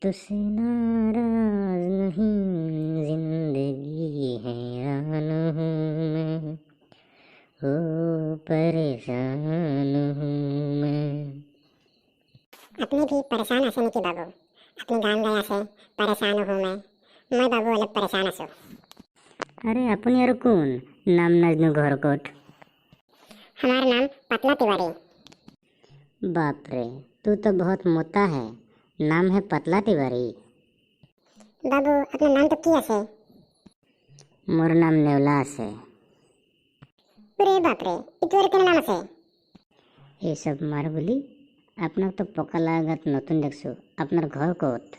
तुझसे नाराज नहीं, जिंदगी हैरान हूँ मैं, हो परेशान हूँ मैं। अपने भी परेशान हसे की बाबू, अपने गान गया से परेशान हूँ मैं बाबू अलग परेशान हसो। अरे अपनी और कौन नाम नजनू घोरकोट? हमारा नाम पतला तिवारी। बाप रे, तू तो बहुत मोटा है, नाम है पतला तिवारी। बाबू अपना नाम तो किया से? मोर नाम नेवलास है। अरे बाप रे, इतवर के नाम से? ये सब मार बोली, अपना तो पका लागत नतुन देखसु, अपनार घर कोत?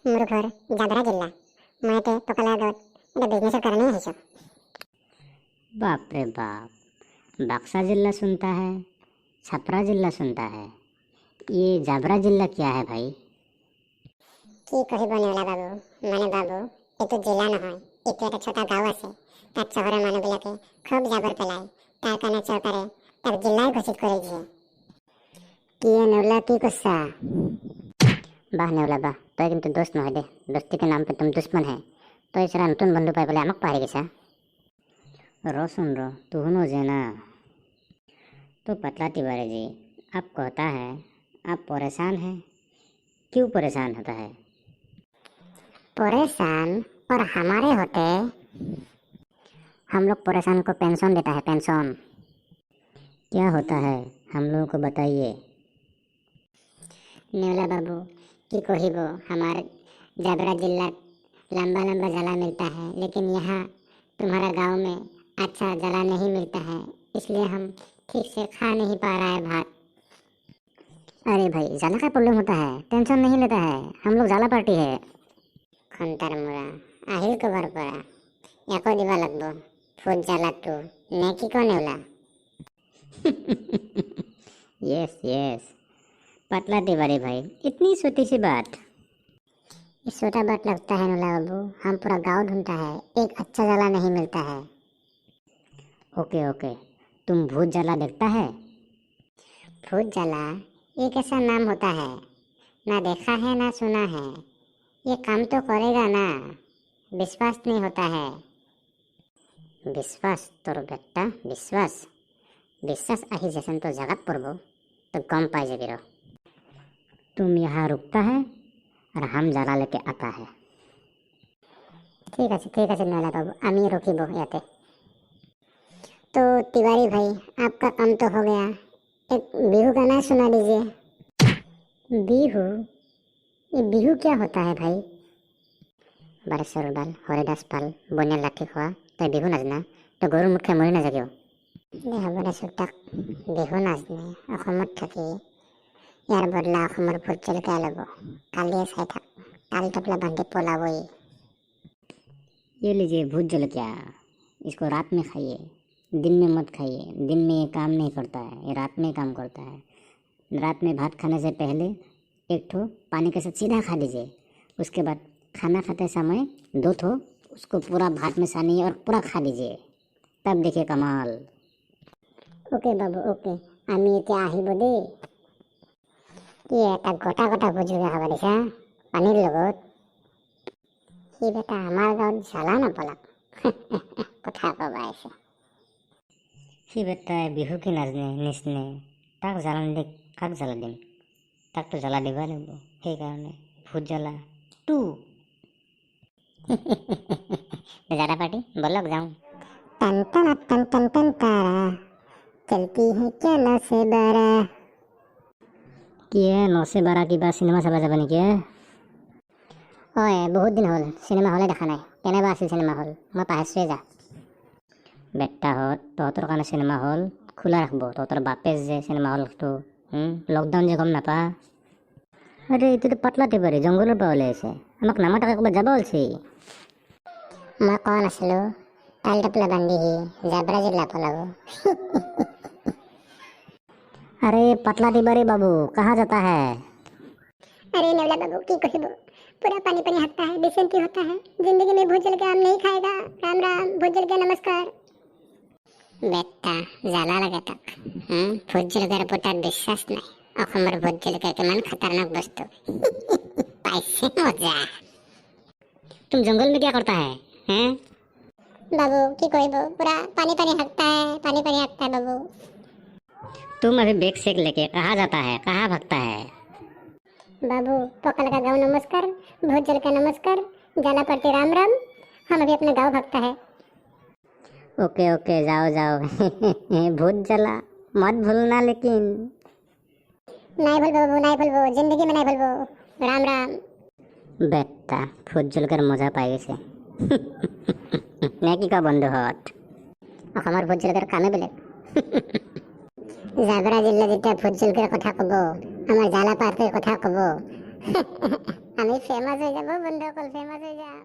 मोर घर जाबरा जिल्ला, मैं ते पका लागत এটা बिजनेस करने है सब। बाप रे बाप, बक्सा जिला सुनता है, छपरा जिला सुनता है, ये जाबरा जिला क्या है भाई? की कही बनेला बाबू, माने बाबू ये तो जिला न হয়, এটা একটা ছোট গাঁও আছে, তার শহরের মানুষগুলোকে খুব জাবর পেলায়, তার কারণে সরকারে তার জেলায় ঘোষিত করে দিয়েছে। কি नेवला की कुस्सा? बाह नेवला बाह, तो किंतु दोस्त নহয় दे, दोस्ती के नाम पे तुम दुश्मन है, तो इसरा नतुन बंधु पाई बोले आमक पारी गेसा। रो सुन रो, तू हुनो जेना। तो पतला तिवारी जी, आप कहता है आप परेशान हैं, क्यों परेशान होता है? परेशान और हमारे होते, हम लोग परेशान को पेंशन देता है, पेंशन। क्या होता है हम लोगों को बताइए। नेवला बाबू की कहिब, हमारे जाबरा जिला लंबा लंबा जला मिलता है, लेकिन यहाँ तुम्हारा गांव में अच्छा जला नहीं मिलता है, इसलिए हम ठीक से खा नहीं पा रहा है भात। अरे भाई, जाला का प्रॉब्लम होता है, टेंशन नहीं लेता है, हम लोग जाला पार्टी है। खंतर मुरा আহিल को भर पड़ा याको दिवा लगबो फुट जाला तू नेकी को नेवला। यस यस, पतला तिवारी भाई, इतनी छोटी सी बात। इस छोटा बात लगता है नेवला बाबू, हम पूरा गांव ढूंढता है, एक अच्छा जला नहीं मिलता है। ओके ओके, तुम भूत जाला देखता है? भूत जला एक ऐसा नाम होता है, ना देखा है ना सुना है, ये काम तो करेगा ना, विश्वास नहीं होता है। विश्वास तोर बेटा, विश्वास विश्वास आही जैसन तो जगत पड़बो तो गम पाई जाबी रो। तुम यहाँ रुकता है और हम जाला लेके आता है। ठीक है नेवला बाबू, आमी रोकिबो याते। तो तिवारी भाई आपका काम तो हो गया, एक बिहू गाना सुना दीजिए। बिहू? ये बिहू क्या होता है भाई? बारे सरदाल हरिदास पाल बनिया लाठी खोआ तो बिहू नाजना तो गरु मुखे मरि नाजागियो। देहबरे सुताक बिहू नाजने অসমত থাকি ইয়ার বদলা অসমৰ ভোট জলকীয়া ল'ব, কালিয়ে চাই থাক, তাল টপলা বান্ধি পলাবই। ये लीजिए भूत जलकिया, इसको रात में खाइए, दिन में मत खाइए, दिन में ये काम नहीं करता है, ये रात में काम करता है। रात में भात खाने से पहले एक ठो पानी के साथ सीधा खा लीजिए, उसके बाद खाना खाते समय 2 ठो उसको पूरा भात में सानिए और पूरा खा लीजिए, तब देखिए कमाल। ओके बाबू ओके, আমি এতিয়া আহিব দেই। কি এটা গোটা গোটা ভুজুগা খাব দিছা পানীৰ লগত? সি বেটা আমাৰ গাঁৱত জ্বালা নাপালাক। কথা কবা আহিছে। সি বেটাই বিহু কি নাজনে নিচনে, তাক জ্বালা নিদি কাক জ্বালা দিম? তাকতো জ্বালা দিবই লাগিব, সেইকাৰণে ভূত জ্বালা 2। ज़्यादा पार्टी बोलो जाऊं। टन टन टन टन टन तारा चलती है क्या नौ से 12। কি 9 से 12 কিবা চিনেমা চাব যাব নেকি? ओए बहुत दिन हल सिनेमा हले দেখা নাই, কেনেবা আছিল সিনেমা হল, মই পাহৰিছোৱে যা। বেটাহঁত তহঁতৰ কাৰণে চিনেমা হল খোলা ৰাখব, তহঁতৰ বাপে যে চিনেমা হলটো লকডাউন যে গম নাপা? আৰে এইটো পাতলা টিবাৰী জংঘলৰ পৰা ওলাই আছে, আমাক নামাতাকে ক'ৰবাত যাব ওলছি। मैं कौन असलो ताल टपला बंदी ही जाबरा जिला पलागो। अरे पतला तिवारी बाबू कहाँ जाता है? अरे नेवला बाबू की कहिबो, पूरा पानी पानी हटता है, बेसंती होता है, जिंदगी में भूजल के आम नहीं खाएगा। राम राम भूजल के नमस्कार। बेटा জ্বালা লাগে তাক, ভূজल के रिपोर्टर विश्वास नहीं। অসমৰ ভোট জলকীয়া কিমান খতৰনাক বস্তু। পাইছে মজা। तुम जंगल में क्या करता है हैं? बाबू की কৰিব पूरा पानी पानी हकता है बाबू। तुम अभी बैग सेक लेके कहाँ जाता है, कहाँ भागता है? बाबू पकल का गाँव नमस्कार, भोज जल का नमस्कार, जाला पड़ती राम राम। हम अभी अपने गाँव भागता है। ओके ओके जाओ जाओ भूत जला मत भूलना लेकिन। नहीं भूलबो नहीं भूलबो, जिंदगी में नहीं भूलबो। राम राम। বেটা ভোট জলকীয়াৰ মজা পাই গৈছে নে কি কয় বন্ধুহঁত? অসমৰ ভোট জলকীয়াৰ কামে বেলেগ। জাবৰা জিলা যেতিয়া ভোট জলকীয়াৰ কথা কব, আমাৰ জালা পাৰ্টিৰ কথা কব, আমি ফেমাছ হৈ যাব বন্ধুসকল, ফেমাছ হৈ যাম।